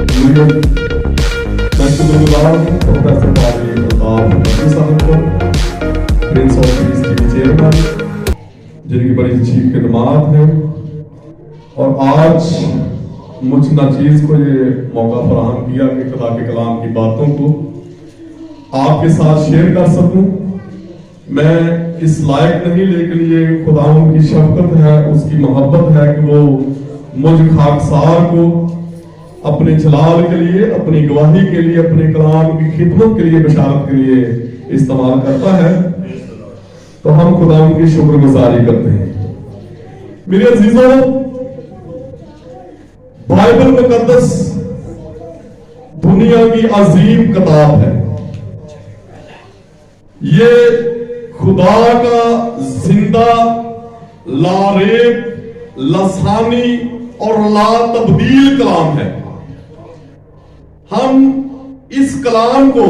मैं शुक्रगुजार हूँ प्रोफेसर पादरी प्रताप मोदी साहब को, प्रिंस ऑफ पीस के चेयरमैन, जिनकी बड़ी अच्छी खिदमात है, और आज मुझ नाचीज को ये मौका फराहम किया कि खुदा के कलाम की बातों को आपके साथ शेयर कर सकूं। मैं इस लायक नहीं, लेकिन ये खुदा की शफकत है, उसकी मोहब्बत है कि वो मुझ खाकसार को अपने जलाल के लिए, अपनी गवाही के लिए, अपने कलाम की खिदमत के लिए, बशारत के लिए इस्तेमाल करता है। तो हम खुदा की शुक्रगुजारी करते हैं। मेरे अजीजों, बाइबल मुकद्दस दुनिया की अजीम किताब है। ये खुदा का जिंदा, लारेब, लसानी और ला तब्दील कलाम है। हम इस कलाम को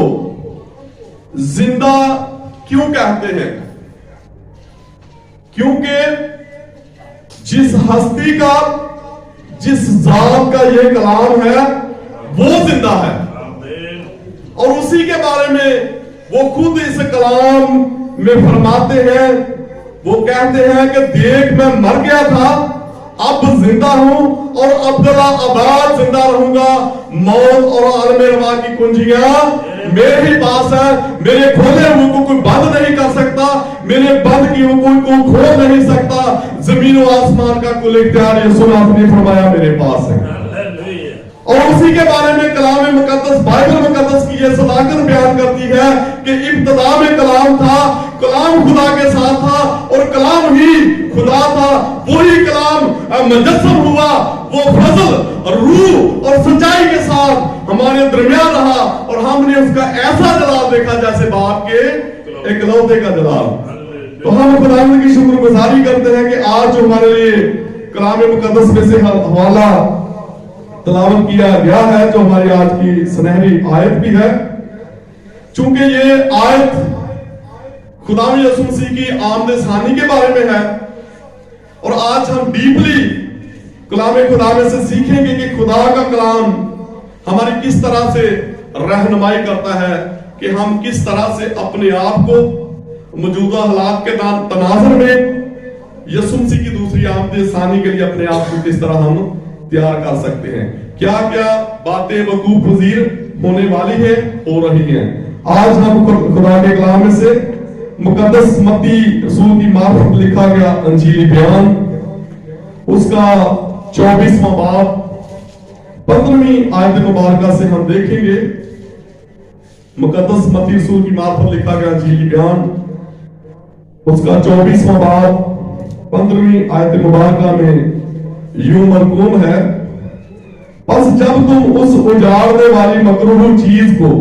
जिंदा क्यों कहते हैं? क्योंकि जिस हस्ती का, जिस जात का ये कलाम है वो जिंदा है, और उसी के बारे में वो खुद इस कलाम में फरमाते हैं। वो कहते हैं कि देख मैं मर गया था, अब जिंदा हूं और अब्दुल्ला आबाद जिंदा रहूंगा। मौत और आलम-ए-रवा की कुंजियां मेरे ही पास है। मेरे खोले हुए को कोई बंद नहीं कर सकता, मेरे बंद किए हुए को खोल नहीं सकता। जमीन और आसमान का कुल इख्तियार यीशु ने फरमाया मेरे पास है। और उसी के बारे में कलाम मुकद्दस, बाइबल मुकद्दस की यह सदाकत बयान करती है कि इब्तिदा में कलाम था, कलाम खुदा के साथ था और कलाम ही खुदा था। वही कलाम मुजस्सम हुआ, वो फजल और रूह और सच्चाई के साथ हमारे दरमियान रहा, और हमने उसका ऐसा जलाल देखा जैसे बाप के इकलौते का जलाल। तो हम खुदा की शुक्रगुजारी करते हैं कि आज जो हमारे लिए कलाम मुकद्दस में से हवाला तलावत किया गया है, जो हमारी आज की सुनहरी आयत भी है। चूंकि ये आयत खुदा यीशु मसीह की आमद सानी के बारे में है, और आज हम डीपली कलाम खुदा में से सीखेंगे कि खुदा का कलाम हमारी किस तरह से रहनुमाई करता है, कि हम किस तरह से अपने आप को मौजूदा हालात के तनाजुर में यीशु मसीह की दूसरी आमद सानी के लिए अपने आप को किस तरह हम तैयार कर सकते हैं। क्या क्या बातें वकूफ पजीर होने वाली है, हो रही हैं। आज हम खुदा के कलाम में से मुकद्दस मत्ती रसूल की मार्फत लिखा गया अंजीली बयान, उसका 24वां बाब 15वीं आयत मुबारका से हम देखेंगे। मुकद्दस मत्ती रसूल की मार्फत लिखा गया अंजीली बयान, उसका 24वां बाब 15वीं आयत मुबारका में यूं मरकूम है, बस जब तुम उस उजाड़ने वाली मकरूह चीज को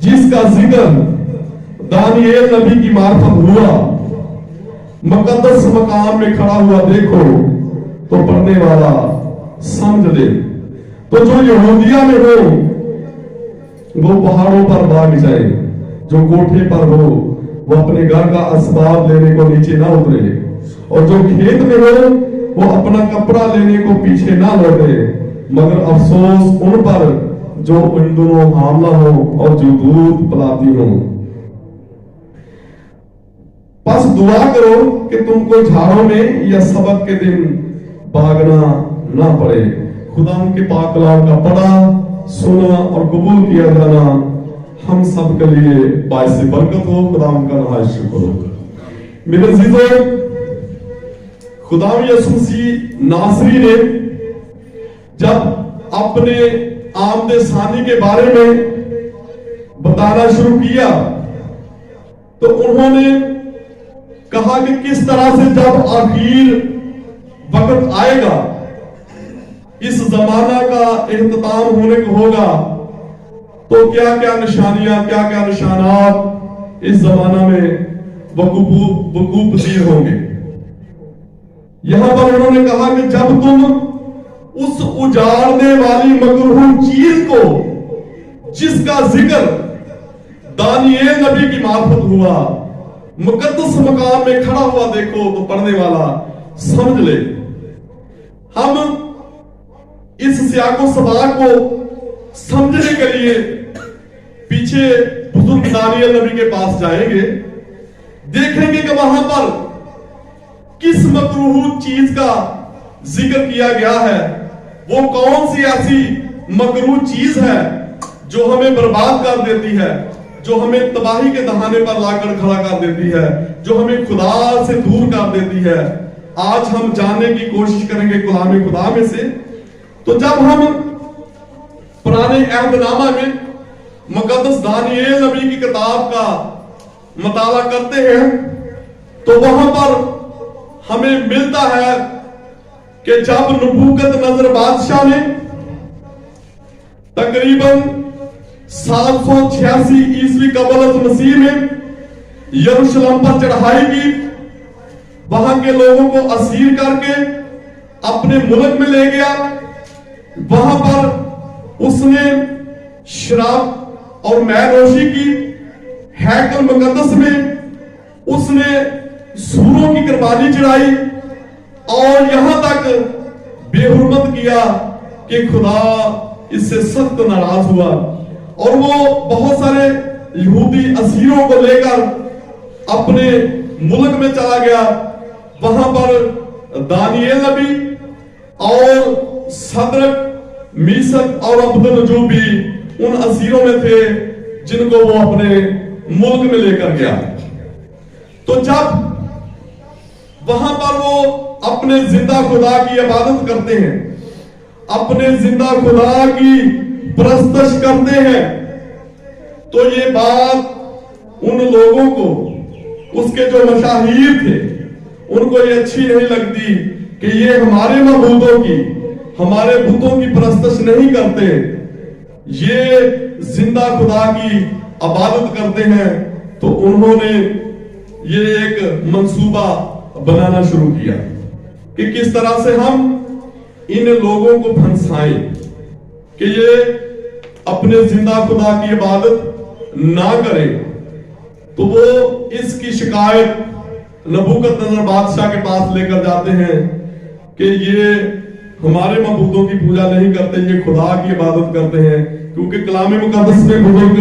जिसका जिक्र दानिएल नबी की मार्फत हुआ मुकद्दस मकाम में खड़ा हुआ देखो, तो पढ़ने वाला समझ ले। तो जो यहूदिया में हो वो पहाड़ों पर भाग जाए, जो कोठे पर हो वो अपने घर का असबाब लेने को नीचे ना उतरे, और जो खेत में हो वो अपना कपड़ा लेने को पीछे ना लौटे। मगर अफसोस उन पर जो उन दोनों हामला हो और जो दूध पिलाती हो। बस दुआ करो कि तुमको झाड़ों में या सबक के दिन भागना ना पड़े। खुदा उनके पाक कलाम का पढ़ा, सुना और कबूल किया जाना हम सब के लिए बाइस बरकत हो। खुदा उनका नहायत शुक्र हो। मेरे अजीजों, खुदा यीशु मसीह नासरी ने जब अपने आमद सानी के बारे में बताना शुरू किया, तो उन्होंने कहा कि किस तरह से जब आखिर वक्त आएगा, इस जमाना का इख्तिताम होने को होगा, तो क्या क्या निशानियां, क्या क्या निशानात इस जमाना में वकूफ पजीर होंगे। यहां पर उन्होंने कहा कि जब तुम उस उजाड़ने वाली मकरूह चीज को जिसका जिक्र दानिएल नबी की मार्फत हुआ मुकद्दस मकाम में खड़ा हुआ देखो, तो पढ़ने वाला समझ ले। हम इस सियाको सवाल को समझने के लिए पीछे बुजुर्ग दानियल नबी के पास जाएंगे, देखेंगे कि वहां पर किस मकरूह चीज का जिक्र किया गया है, वो कौन सी ऐसी मकरूह चीज है जो हमें बर्बाद कर देती है, जो हमें तबाही के दहाने पर लाकर खड़ा कर देती है, जो हमें खुदा से दूर कर देती है। आज हम जानने की कोशिश करेंगे कलाम खुदा में से। तो जब हम पुराने अहदनामा में मुकद्दस दानियल नबी की किताब का मताला करते हैं तो वहां पर हमें मिलता है कि जब नबूकदनेस्सर बादशाह ने तकरीबन 786 ईस्वी कबल मसीह में यरूशलेम पर चढ़ाई की, वहां के लोगों को असीर करके अपने मुल्क में ले गया। वहां पर उसने शराब और मैनोशी की, हैकल मुकद्दस में उसने सूरों की कुर्बानी चढ़ाई और यहां तक बेहुरमत किया कि खुदा इससे सख्त नाराज हुआ और वो बहुत सारे यहूदी असीरों को लेकर अपने मुल्क में चला गया। वहां पर दानियल नबी और सदरक, मीसक और अब्दुन्नजूब भी उन असीरों में थे जिनको वो अपने मुल्क में लेकर गया। तो जब वहां पर वो अपने जिंदा खुदा की इबादत करते हैं, अपने जिंदा खुदा की परस्तश करते हैं, तो ये बात उन लोगों को, उसके जो मशाहीर थे, उनको ये अच्छी नहीं लगती कि ये हमारे मबूदों की, हमारे बुतों की परस्तश नहीं करते, ये जिंदा खुदा की इबादत करते हैं। तो उन्होंने ये एक मंसूबा बनाना शुरू किया कि किस तरह से हम इन लोगों को फंसाएं कि ये अपने जिंदा खुदा की इबादत ना करें। तो वो इसकी शिकायत नबूकदनेस्सर बादशाह के पास लेकर जाते हैं कि ये हमारे मबूदों की पूजा नहीं करते, ये खुदा की इबादत करते हैं। क्योंकि कलाम मुकद्दस में बुजुर्ग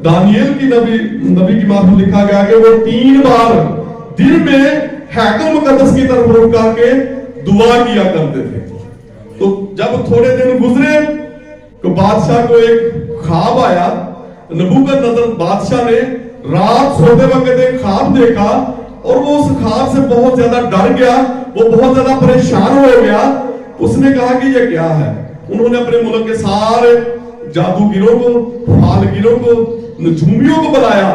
दानियल की नबी की बात में लिखा गया कि वो 3 बार दिन में हैकल मुकद्दस की तरफ रुख करके दुआ किया करते थे। तो जब थोड़े दिन गुजरे तो बादशाह को एक ख्वाब आया। नबूकदनेस्सर बादशाह ने रात सोते वक्त एक ख्वाब देखा और वो उस ख्वाब से बहुत ज्यादा डर गया, वो बहुत ज्यादा परेशान हो गया। उसने कहा कि ये क्या है। उन्होंने अपने मुल्क के सारे जादूगिरों को, फालगिरों को, नजूमियों को बुलाया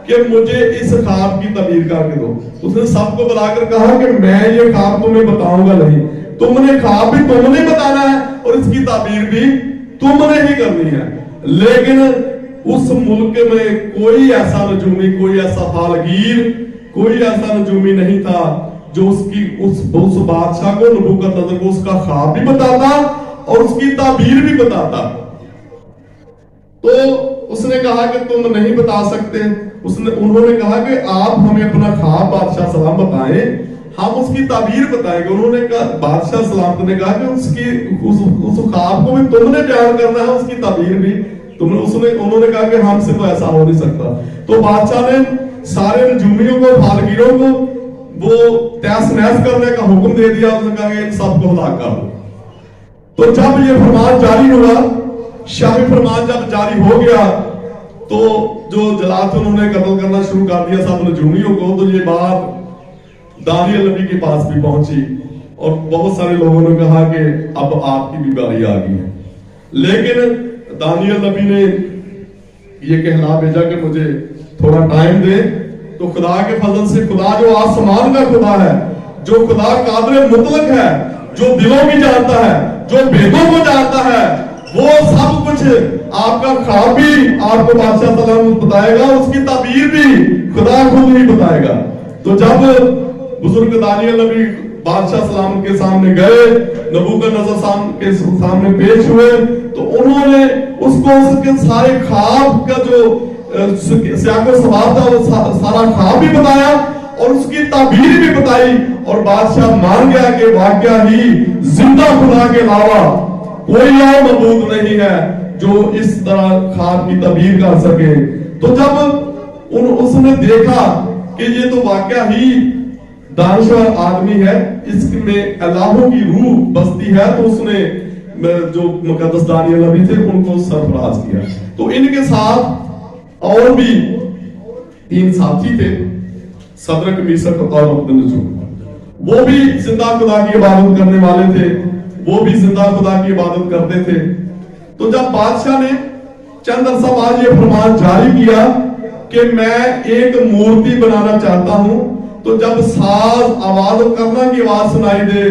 कि मुझे इस ख्वाब की तबीर करके दो। उसने सबको बुलाकर कहा कि मैं ये ख्वाब तुम्हें बताऊंगा नहीं, तुमने ख्वाब भी तुमने बताना है और इसकी ताबीर भी तुमने ही करनी है। लेकिन उस मुल्क में कोई ऐसा नजूमी, कोई ऐसा फालगीर, कोई ऐसा नजूमी नहीं था जो उस बादशाह को, नबूकदनेस्सर को उसका ख्वाब भी बताता और उसकी ताबीर भी बताता। तो उसने कहा कि तुम नहीं बता सकते। उन्होंने कहा कि आप हमें अपना ख्वाब बादशाह सलाम बताएं, हम उसकी ताबीर बताएंगे। उन्होंने कहा, बादशाह सलामत ने कहा कि उस ख्वाब को भी तुमने बयान करना है, उसकी ताबीर भी तुमने। उन्होंने कहा कि हमसे तो ऐसा हो नहीं सकता। तो बादशाह ने सारे नजूमियों को, फालगीरों को वो तहस नहस करने का हुक्म दे दिया। उसने कहा कि इन सबको हलाक कर दो। तो जब ये फरमान जारी हुआ, शाही फरमान जब जारी हो गया, तो जो जलात उन्होंने कत्ल करना शुरू कर दिया सब नजूमियों को। तो ये बात दानियल नबी के पास भी पहुंची और बहुत सारे लोगों ने कहा कि अब आपकी भी बारी आ गई है। लेकिन दानियल नबी ने ये कहला भेजा कि मुझे थोड़ा टाइम दे। तो खुदा के फजल से, खुदा जो आसमान का खुदा है, जो खुदा कादिर मुतलक है, जो दिलों की जानता है, जो भेदों को जानता है, वो सब कुछ आपका ख्वाब भी आपको बादशाह सलाम बताएगा, उसकी ताबीर भी खुदा खुद ही बताएगा। तो जब बुजुर्ग दानियल नबी बादशाह सलाम के सामने गए, नबूकदनेस्सर के सामने पेश हुए, तो उन्होंने उसको उसके सारे ख्वाब का जो सियाको सवाल था, वो सारा ख्वाब भी बताया और उसकी ताबीर भी बताई। और बादशाह मान गया कि वाकया ही जिंदा खुदा के अलावा कोई और मबूद नहीं है जो इस तरह खाद की तबीर कर सके। तो जब उसने देखा कि ये तो वाकया ही दानश्वर आदमी है, इसमें अल्लाह की रूह बसती है, तो उसने जो मुकद्दस दानियल नबी थे उनको सरफराज किया। तो इनके साथ और भी 3 साथी थे, सदरक, मीसक और अबदनजो। वो भी जिंदा खुदा की इबादत करने वाले थे, वो भी जिंदा खुदा की इबादत करते थे। तो जब बादशाह ने चंद अरसा बाद ये फरमान जारी किया कि मैं एक मूर्ति बनाना चाहता हूं, तो जब साज आवाज करना की आवाज सुनाई दे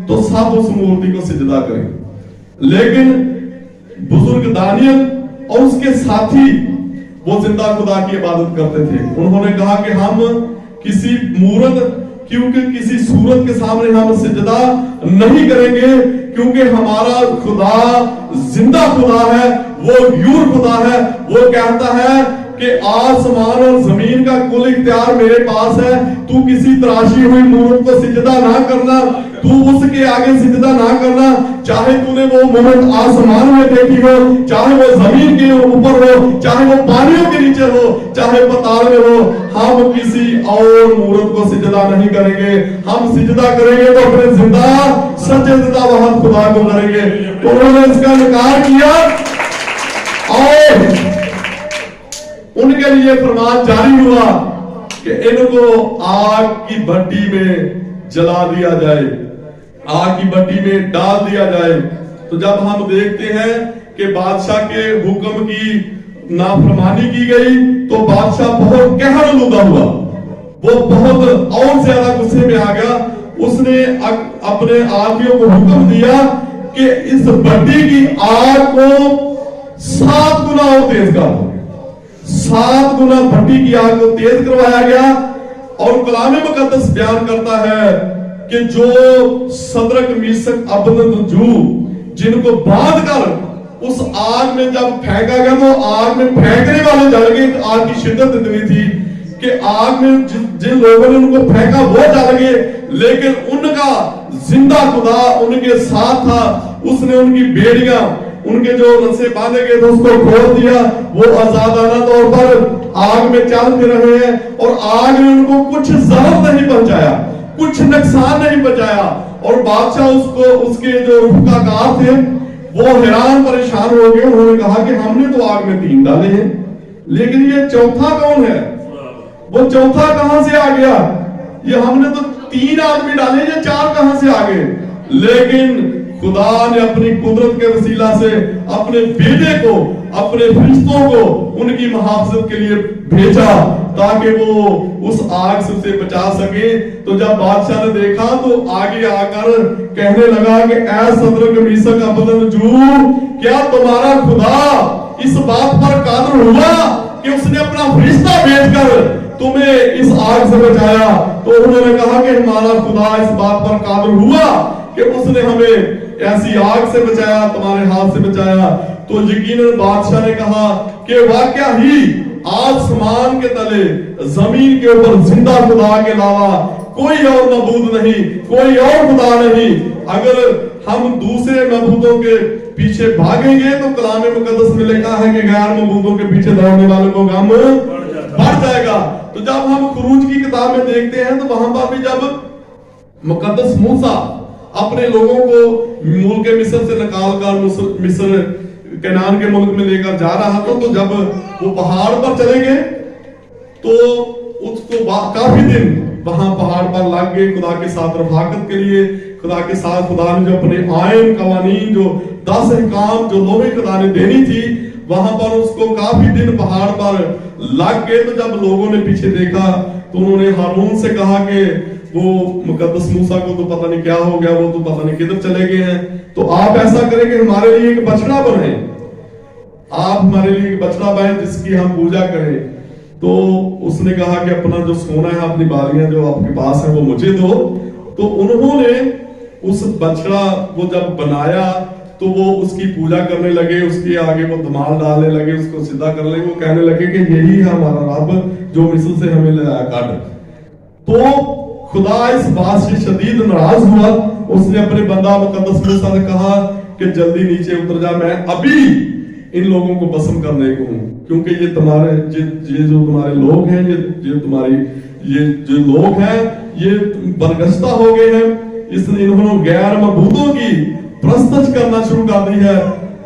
तो सब उस मूर्ति को सिजदा करें। लेकिन बुजुर्ग दानियल और उसके साथी वो जिंदा खुदा की इबादत करते थे। उन्होंने कहा कि हम किसी मूरत, क्योंकि किसी सूरत के सामने हम सिजदा नहीं करेंगे, क्योंकि हमारा खुदा जिंदा खुदा है, वो यूर खुदा है। वो कहता है कि आसमान और जमीन का कुल इख्तियार मेरे पास है, तू किसी तराशी हुई मूरत को सिजदा ना करना, तू उसके आगे सिजदा ना करना, चाहे तूने वो मूरत आसमान में देखी हो, चाहे वो जमीन के ऊपर हो, चाहे वो पानियों के नीचे हो, चाहे पाताल में हो, हम किसी और मूरत को सिजदा नहीं करेंगे। हम सिजदा करेंगे तो अपने जिंदा सच्चे जिंदा वहां खुदा को करेंगे। तो उन्होंने इसका इनकार किया और उनके लिए फरमान जारी हुआ कि इनको आग की भट्टी में जला दिया जाए, आग की भट्टी में डाल दिया जाए। तो जब हम देखते हैं कि बादशाह के हुक्म की नाफरमानी की गई तो बादशाह बहुत कहरलुदा हुआ, वो बहुत और ज्यादा गुस्से में आ गया। उसने अपने आदमियों को हुक्म दिया कि इस भट्टी की आग को 7 गुना और तेज कर दो। 7 गुना भट्टी की आग को तेज करवाया गया। और कलाम मुकद्दस बयान करता है कि जो सदरक, मीसक, अबदनजो जिनको बांध कर उस आग में जब फेंका गया तो आग में फेंकने वाले जल गए। आग की शिद्दत इतनी थी कि आग में जिन लोगों ने उनको फेंका वो जल गए, लेकिन उनका जिंदा खुदा उनके साथ था। उसने उनकी बेड़ियां, उनके जो रस्से बांधे गए थे उसको खोल दिया। वो आजादाना तौर पर आग में चल फिर रहे हैं और आग ने उनको कुछ जहर नहीं पहुंचाया, कुछ नुकसान नहीं पहुंचाया। और बादशाह उसको, उसके जो रुफकाकार थे वो हैरान परेशान हो गए। उन्होंने कहा कि हमने तो आग में 3 डाले हैं, लेकिन ये चौथा कौन है? वो चौथा कहां से आ गया? ये हमने तो 3 आदमी डाले, ये 4 कहां से आ गए? लेकिन खुदा ने अपनी कुदरत के वसीला से अपने बेटे को, अपने फरिश्तों को उनकी मुहाफजत के लिए भेजा ताकि वो उस आग से उसे बचा सके। तो जब बादशाह ने देखा तो आगे आकर कहने लगा कि ऐ सदरक, मीसक, अबदनजो, क्या तुम्हारा खुदा इस बात पर कादिर हुआ कि उसने अपना फरिश्ता भेजकर तुम्हें इस आग से बचाया? तो उन्होंने कहा कि हमारा खुदा इस बात पर कादिर हुआ कि उसने हमें ऐसी आग से बचाया, तुम्हारे हाथ से बचाया। तो यकीनन बादशाह ने कहा कि वाकया ही आसमान के तले, जमीन के ऊपर जिंदा खुदा के अलावा कोई और मबूद नहीं, कोई और खुदा नहीं। अगर हम दूसरे मबूदों के पीछे भागेंगे तो कलाम मुकद्दस में लिखा है कि गैर मबूदों के पीछे दौड़ने वालों को गम बढ़ जाएगा। तो जब हम खुरूज की किताब में देखते हैं तो वहां पर भी जब मुकद्दस मूसा अपने लोगों को मुल्क मिस्र से निकालकर मिस्र कनान के मुल्क में लेकर जा रहा था, तो जब वो पहाड़ पर चले गए तो उसको काफी दिन वहां पहाड़ पर लग गए खुदा के साथ रफाकत के लिए। खुदा के साथ खुदा ने जो अपने आयन कवानीन, जो 10 अहकाम जो लोहे खुदा ने देनी थी, वहां पर उसको काफी दिन पहाड़ पर लग गए। तो जब लोगों ने पीछे देखा तो उन्होंने हारून से कहा कि वो मुकद्दस मूसा को तो पता नहीं क्या हो गया, वो तो पता नहीं किधर चले गए हैं, तो आप ऐसा करें कि हमारे लिए एक बछड़ा बनाएं, आप हमारे लिए एक बछड़ा बनाएं जिसकी हम पूजा करें। तो उसने कहा कि अपना जो सोना है, अपनी बालियां जो आपके पास है वो मुझे दो। तो उन्होंने उस बछड़ा वो जब बनाया तो वो उसकी पूजा करने लगे, उसके आगे वो धमाल डालने लगे, उसको सीधा करने लगे। वो कहने लगे कि यही है हमारा रब जो मिस्र से हमें ले आया काट। तो खुदा इस बात से शदीद नाराज हुआ। उसने अपने बंदा मुकद्दस मूसा से कहा कि जल्दी नीचे उतर जा, मैं अभी इन लोगों को भस्म करने को हूं, क्योंकि ये तुम्हारे ये जो तुम्हारे लोग हैं, ये तुम्हारी ये जो लोग हैं ये बरगश्ता हो गए हैं, इसने इन्होंने गैर मबूदों की प्रस्तुत करना शुरू कर दी है,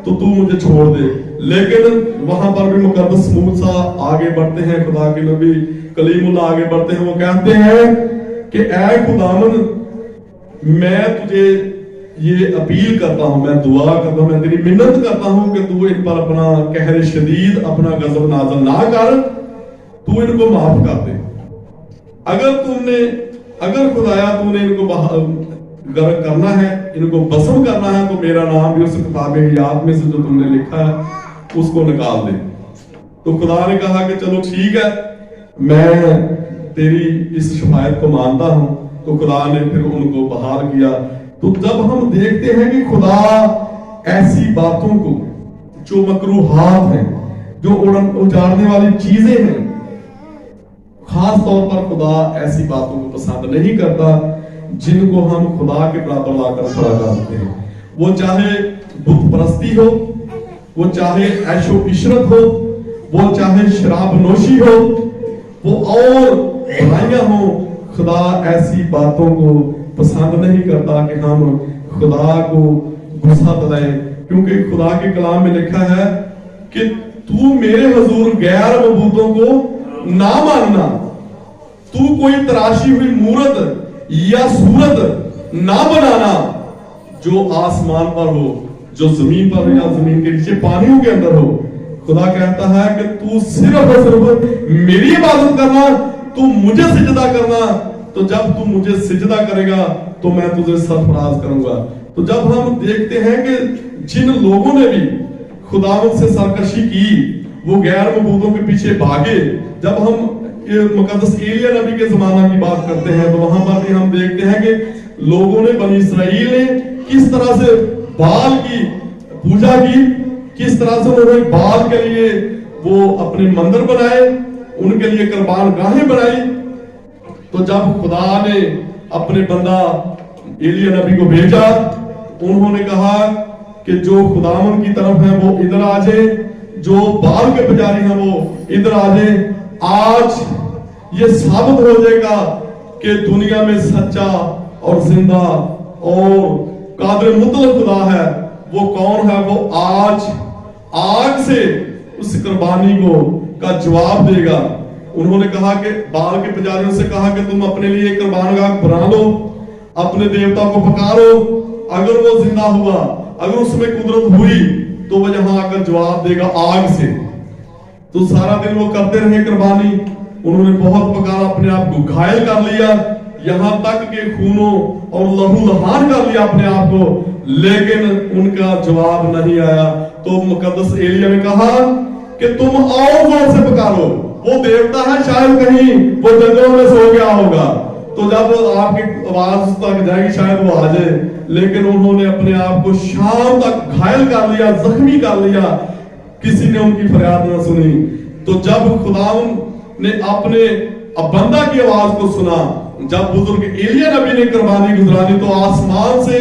तो तू मुझे छोड़ दे। लेकिन वहां पर भी मुकद्दस मूसा आगे बढ़ते हैं, खुदा के नबी कलीमुल्लाह आगे बढ़ते हैं, वो कहते हैं कि ऐ खुदावन, मैं तुझे ये अपील करता हूं, मैं दुआ करता हूं, मैं तेरी मिन्नत करता हूं कि तू इन पर अपना कहर शदीद, अपना गजब नाज़िल ना कर, तू इनको माफ कर दे। अगर खुदाया तूने इनको गर्क करना है, इनको भस्म करना है, तो मेरा नाम भी उस किताब हयात में से जो तुमने लिखा है उसको निकाल दे। तो खुदा ने कहा कि चलो ठीक है, मैं तेरी इस शिफायत को मानता हूं। तो खुदा ने फिर उनको बहाल किया। तो जब हम देखते हैं कि खुदा ऐसी बातों को जो मकरूहात हैं, जो उजाड़ने वाली चीजें हैं, खास तौर पर खुदा ऐसी बातों को पसंद नहीं करता जिनको हम खुदा के बराबर लाकर खड़ा करते हैं। वो चाहे बुत परस्ती हो, वो चाहे ऐशो इशरत हो, वो चाहे शराब नोशी हो, वो और बुराइयां हो, खुदा ऐसी बातों को पसंद नहीं करता कि हम खुदा को गुस्सा दिलाएं, क्योंकि खुदा के कलाम में लिखा है कि तू मेरे हुजूर गैर मबूदों को ना मानना, तू कोई तराशी हुई मूरत या सूरत ना बनाना जो आसमान पर हो, जो जमीन पर हो या जमीन के नीचे पानियों के अंदर हो। खुदा कहता है कि तू सिर्फ और सिर्फ मेरी इबादत करना, तू मुझे सिजदा करना, तो जब तू मुझे सिजदा करेगा तो मैं तुझे सरफराज करूंगा। तो जब हम देखते हैं कि जिन लोगों ने भी खुदावंद से सरकशी की, वो गैर मबूदों के पीछे भागे। जब हम ये मुकद्दस एलिया नबी के जमाना की बात करते हैं, तो वहां पर भी हम देखते हैं कि लोगों ने, बनी इसराइल ने किस तरह से बाल की पूजा की, किस तरह से उन्होंने बाल के लिए वो अपने मंदिर बनाए, उनके लिए कुर्बान गाहें बनाई। तो जब खुदा ने अपने बंदा एलिया नबी को भेजा, उन्होंने कहा कि जो खुदावन की तरफ है वो इधर आ जाए, जो बाल के पुजारी हैं वो इधर आ जाए। आज ये साबित हो जाएगा कि दुनिया में सच्चा और जिंदा और कादिर मुतलक खुदा है। वो कौन है? वो आज आग से उस कुर्बानी को का जवाब देगा। उन्होंने कहा कि बाल के पुजारियों से कहा कि तुम अपने लिए कुर्बान गाह बना लो, अपने देवता को पुकारो, अगर वो जिंदा हुआ, अगर उसमें कुदरत हुई, तो वो यहां आकर जवाब देगा आग से। तो सारा दिन वो करते रहे कुर्बानी, उन्होंने बहुत पुकारा, अपने आप को घायल कर लिया, यहां तक के खूनों और लहू लहान कर लिया अपने आप को, लेकिन उनका जवाब नहीं आया। तो मुकद्दस एलिया ने कहा कि तुम और जोर से पुकारो, वो देवता है, शायद कहीं वो जंगलों में सो गया होगा, तो जब आपकी आवाज तक जाएगी शायद वो आ जाए। लेकिन उन्होंने अपने आप को शाम तक घायल कर लिया, जख्मी कर लिया, किसी ने उनकी फरियाद न सुनी। तो जब खुदावन ने अपने बंदा की आवाज को सुना, जब बुजुर्ग एलिया नबी ने कुर्बानी गुजरानी, तो आसमान से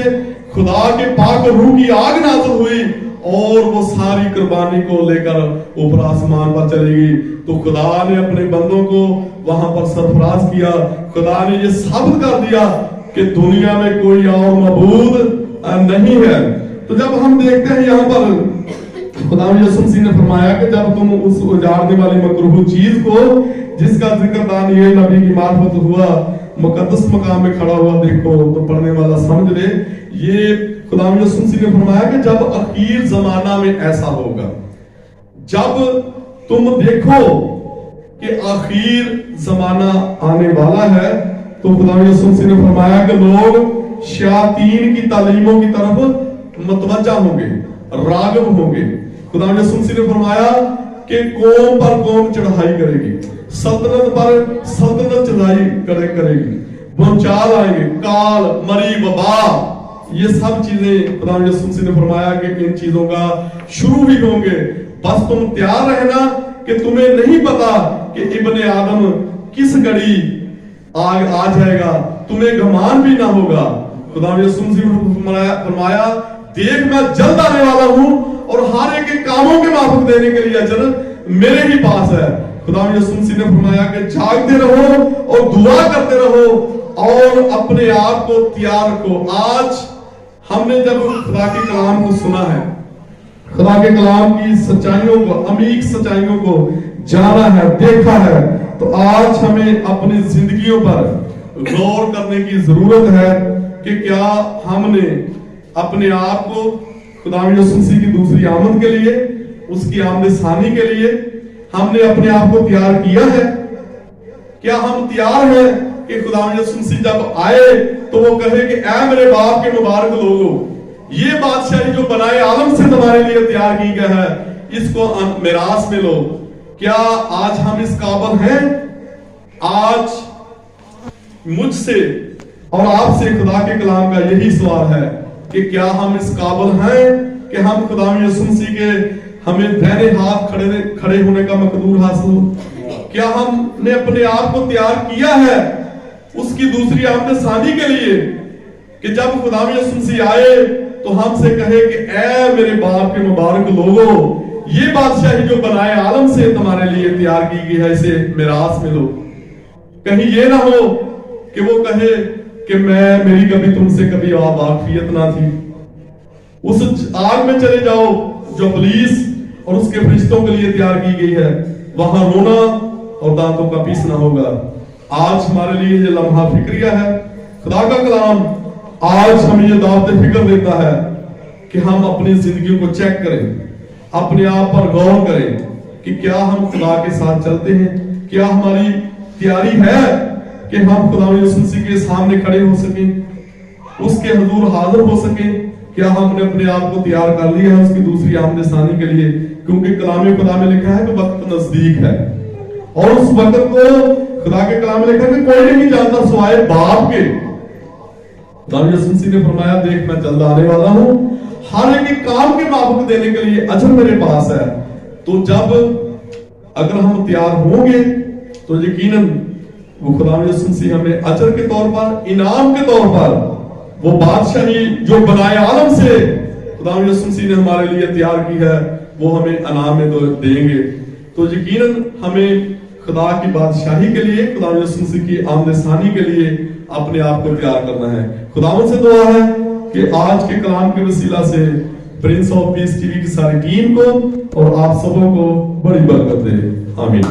खुदा के पाक रूह की आग नाज़िल हुई और वो सारी कुर्बानी को लेकर ऊपर आसमान पर चली गई। तो खुदा ने अपने बंदों को वहां पर सरफराज किया। खुदा ने ये साबित कर दिया कि दुनिया में कोई और मबूद नहीं है। तो जब हम देखते हैं यहाँ पर खुदा यीशु मसीह ने फरमाया कि जब तुम उस उजाड़ने वाली मकरूह चीज को, जिसका जिक्र दानिएल नबी की मार्फत हुआ, मुकद्दस मकाम में खड़ा हुआ देखो, तो पढ़ने वाला समझ ले, ये खुदा यीशु मसीह ने फरमाया कि जब आखिर जमाना में ऐसा होगा, जब तुम देखो कि आखिर जमाना आने वाला है, तो खुदा यीशु मसीह ने फरमाया कि लोग शयातीन की तालीमों की तरफ मतवज्जा होंगे, राग़िब होंगे। खुदा यीशु मसीह ने फरमाया कि कौम पर कौम चढ़ाई करेगी, सल्तनत पर सल्तनत चढ़ाई करेगी, भूचाल आएंगे, काल, मरी, वबा, ये सब चीजें खुदा यीशु मसीह ने फरमाया कि इन चीजों का शुरू भी होंगे। बस तुम तैयार रहना कि तुम्हें नहीं पता कि इब्ने आदम किस घड़ी आ जाएगा, तुम्हें घमान भी ना होगा। खुदा यीशु मसीह ने फरमाया देख मैं जल्द आने वाला हूं और हर एक के कामों के माफक देने के लिए अजर मेरे ही पास है। खुदा यीशु मसीह ने फरमाया कि जागते रहो और दुआ करते रहो और अपने आप को तैयार रखो। आज हमने जब खुदा के कलाम को सुना है, खुदा के कलाम की सच्चाइयों को, अमीक सच्चाइयों को जाना है, देखा है, तो आज हमें अपनी जिंदगियों पर गौर करने की जरूरत है कि क्या हमने अपने आप को खुदा यीशु मसीह की दूसरी आमद के लिए, उसकी आमद-ए-सानी के लिए हमने अपने आप को तैयार किया है? क्या हम तैयार हैं कि खुदा यीशु मसीह जब आए तो वो कहे कि ऐ मेरे बाप के मुबारक लोगों, ये बादशाही जो बनाए आलम से तुम्हारे लिए तैयार की गई है, इसको मिरास में लो। क्या आज हम इस काबिल हैं? आज मुझसे और आपसे खुदा के कलाम का यही सवाल है कि क्या हम इस काबिल हैं कि हम खुदा यीशु मसीह के हमें दाहिने हाथ खड़े होने का मकदूर हासिल हो? क्या हमने अपने आप को तैयार किया है उसकी दूसरी आमद-ए-सानी के लिए कि जब खुदा यीशु मसीह आए तो हमसे कहे कि ऐ मेरे बाप के मुबारक लोगों, ये बादशाही जो बनाए आलम से तुम्हारे लिए तैयार की गई है, इसे मिरास में लो। कहीं ये ना हो कि वो कहे कि मेरी कभी तुमसे कभी वाकफियत ना थी। उस आग में चले जाओ जो पुलिस और उसके फरिश्तों के लिए तैयार की गई है, वहां रोना और दांतों का पीसना होगा। आज हमारे लिए ये लम्हा फिक्रिया है। खुदा का कलाम आज हमें ये दावत फिक्र देता है कि हम अपनी जिंदगी को चेक करें, अपने आप पर गौर करें कि क्या हम खुदा के साथ चलते हैं, क्या हमारी तैयारी है कि हम खुदा यीशु मसीह के सामने खड़े हो सकें, उसके हुजूर हाजिर हो सकें। क्या हमने अपने आप को तैयार कर लिया है उसकी दूसरी आमद-ए-सानी के लिए? क्योंकि कलाम खुदा में लिखा है कि वक्त नजदीक है और उस वक्त को खुदा के कलाम में लिखा है कि कोई नहीं जानता सिवाय बाप के। खुदा यीशु मसीह ने फरमाया, देख मैं जल्द आने वाला हूं, हर एक काम के माफक देने के लिए अजर मेरे पास है। तो जब अगर हम तैयार होंगे तो यकीनन वो खुदा यीशु मसीह हमें अजर के तौर पर, इनाम के तौर पर, वो बादशाही जो बनाए आलम से खुदा यीशु मसीह ने हमारे लिए तैयार की है, वो हमें इनाम में देंगे। तो यकीनन हमें खुदा की बादशाही के लिए, खुदा यीशु मसीह की आमद-ए-सानी के लिए अपने आप को तैयार करना है। खुदावंद से दुआ है कि आज के कलाम के वसीला से प्रिंस ऑफ पीस टीवी की सारी टीम को और आप सबों को बड़ी बरकत दे। आमीन।